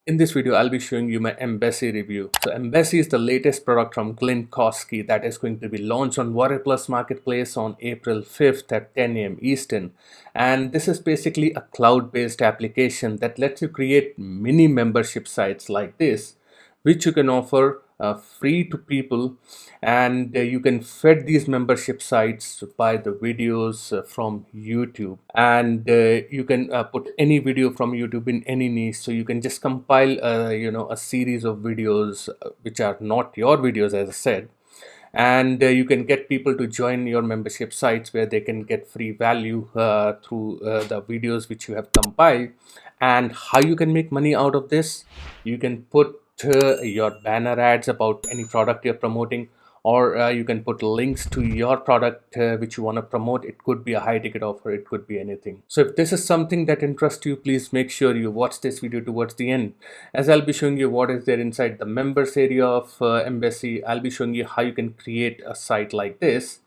In this video, I'll be showing you my Embassy review. So Embassy is the latest product from Glynn Kosky that is going to be launched on Warrior Plus Marketplace on April 5th at 10 a.m. Eastern. And this is basically a cloud-based application that lets you create mini membership sites like this, which you can offer free to people, and you can fed these membership sites by the videos from YouTube, and you can put any video from YouTube in any niche. So you can just compile a series of videos which are not your videos, as I said, and you can get people to join your membership sites where they can get free value through the videos which you have compiled. And how you can make money out of this: you can put your banner ads about any product you're promoting, or you can put links to your product which you want to promote. It could be a high ticket offer, it could be anything. So if this is something that interests you, please make sure you watch this video towards the end, as I'll be showing you what is there inside the members area of Embassy. I'll be showing you how you can create a site like this,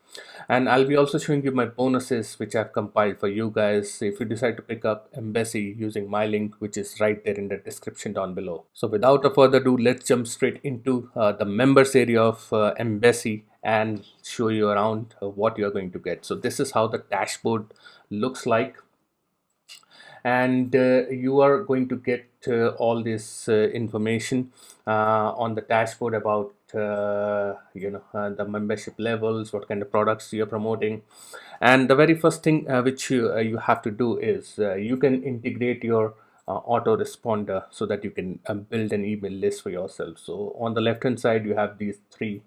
and I'll be also showing you my bonuses which I've compiled for you guys if you decide to pick up Embassy using my link, which is right there in the description down below. So without a further ado, let's jump straight into the members area of Embassy and show you around what you're going to get. So this is how the dashboard looks like, and you are going to get all this information on the dashboard about the membership levels, what kind of products you're promoting. And the very first thing which you have to do is you can integrate your autoresponder so that you can build an email list for yourself. So on the left hand side you have these three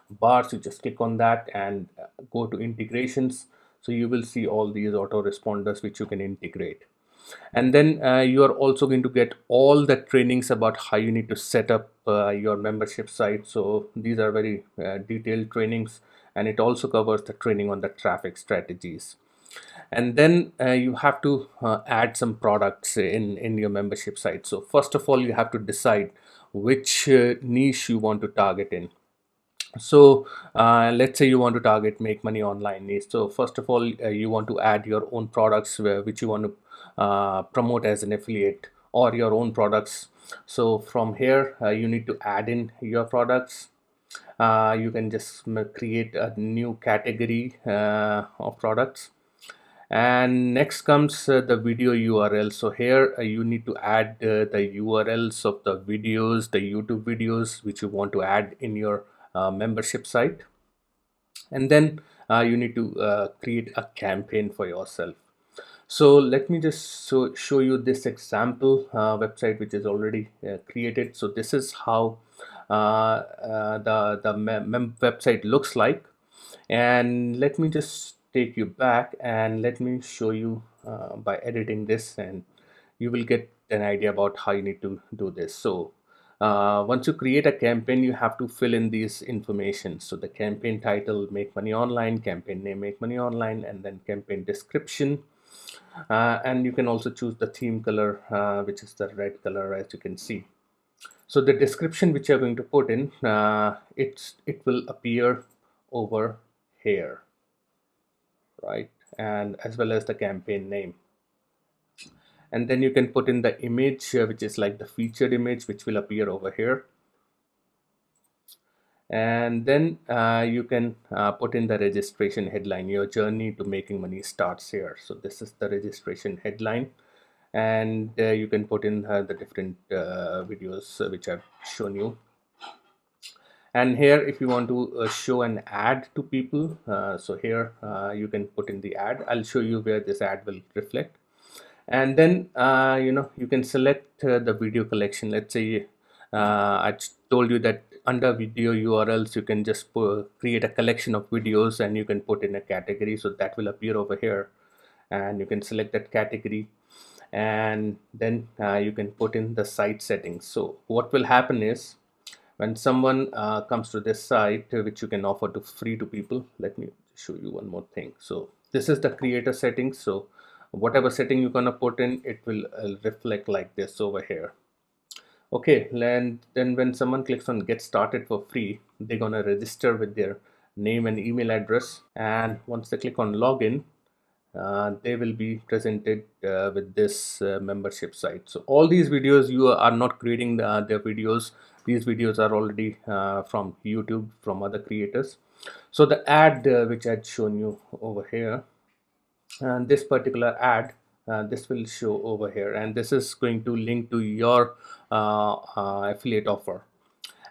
bars. You just click on that and go to integrations. So you will see all these autoresponders which you can integrate. And then you are also going to get all the trainings about how you need to set up your membership site. So these are very detailed trainings, and it also covers the training on the traffic strategies. And then you have to add some products in your membership site. So first of all, you have to decide which niche you want to target in. So let's say you want to target make money online niche. So first of all, you want to add your own products which you want to promote as an affiliate, or your own products. So from here you need to add in your products. You can just create a new category of products. And next comes the video URL. So here you need to add the URLs of the videos, the YouTube videos which you want to add in your membership site. And then you need to create a campaign for yourself. So let me just show you this example website which is already created. So this is how the website looks like. And let me just take you back and let me show you by editing this, and you will get an idea about how you need to do this. So once you create a campaign, you have to fill in these information. So the campaign title, make money online; campaign name, make money online; and then campaign description. And you can also choose the theme color, which is the red color, as you can see. So the description which you're going to put in, it will appear over here, right? And as well as the campaign name. And then you can put in the image, which is like the featured image, which will appear over here. And then you can put in the registration headline. Your journey to making money starts here. So this is the registration headline, and you can put in the different videos which I've shown you. And here, if you want to show an ad to people, so here you can put in the ad. I'll show you where this ad will reflect. And then you can select the video collection. Let's say I told you that under video URLs you can just create a collection of videos, and you can put in a category. So that will appear over here, and you can select that category, and then you can put in the site settings. So what will happen is, when someone comes to this site, which you can offer to free to people, let me show you one more thing. So this is the creator settings. So whatever setting you're gonna put in, it will reflect like this over here. Okay, and then when someone clicks on get started for free, they're gonna register with their name and email address. And once they click on login, they will be presented with this membership site. So all these videos, you are not creating their videos. These videos are already from YouTube, from other creators. So the ad which I had shown you over here, and this particular ad, this will show over here, and this is going to link to your affiliate offer.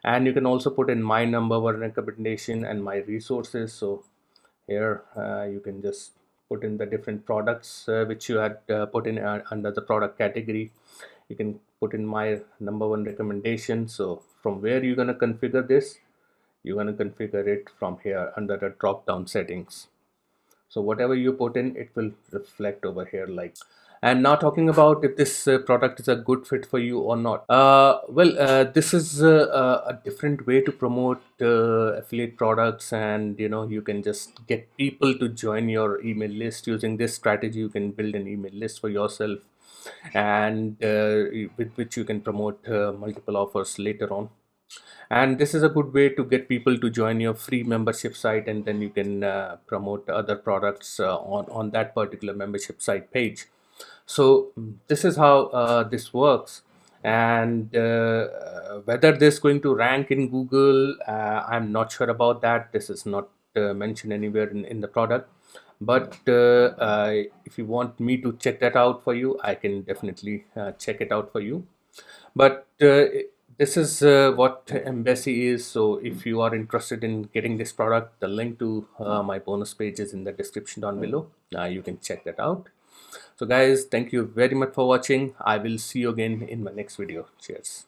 And you can also put in my number one recommendation and my resources. So here you can just put in the different products which you had put in under the product category. You can put in my number one recommendation. So from where you're going to configure this, you're going to configure it from here under the drop down settings. So whatever you put in, it will reflect over here. Like, and now talking about if this product is a good fit for you or not. This is a different way to promote affiliate products, and you can just get people to join your email list. Using this strategy, you can build an email list for yourself, and with which you can promote multiple offers later on. And this is a good way to get people to join your free membership site, and then you can promote other products on that particular membership site page. So this is how this works. And whether this is going to rank in Google, I'm not sure about that. This is not mentioned anywhere in the product. But if you want me to check that out for you, I can definitely check it out for you. But this is what Embassy is. So if you are interested in getting this product, the link to my bonus page is in the description down below. You can check that out. So guys, thank you very much for watching. I will see you again in my next video. Cheers.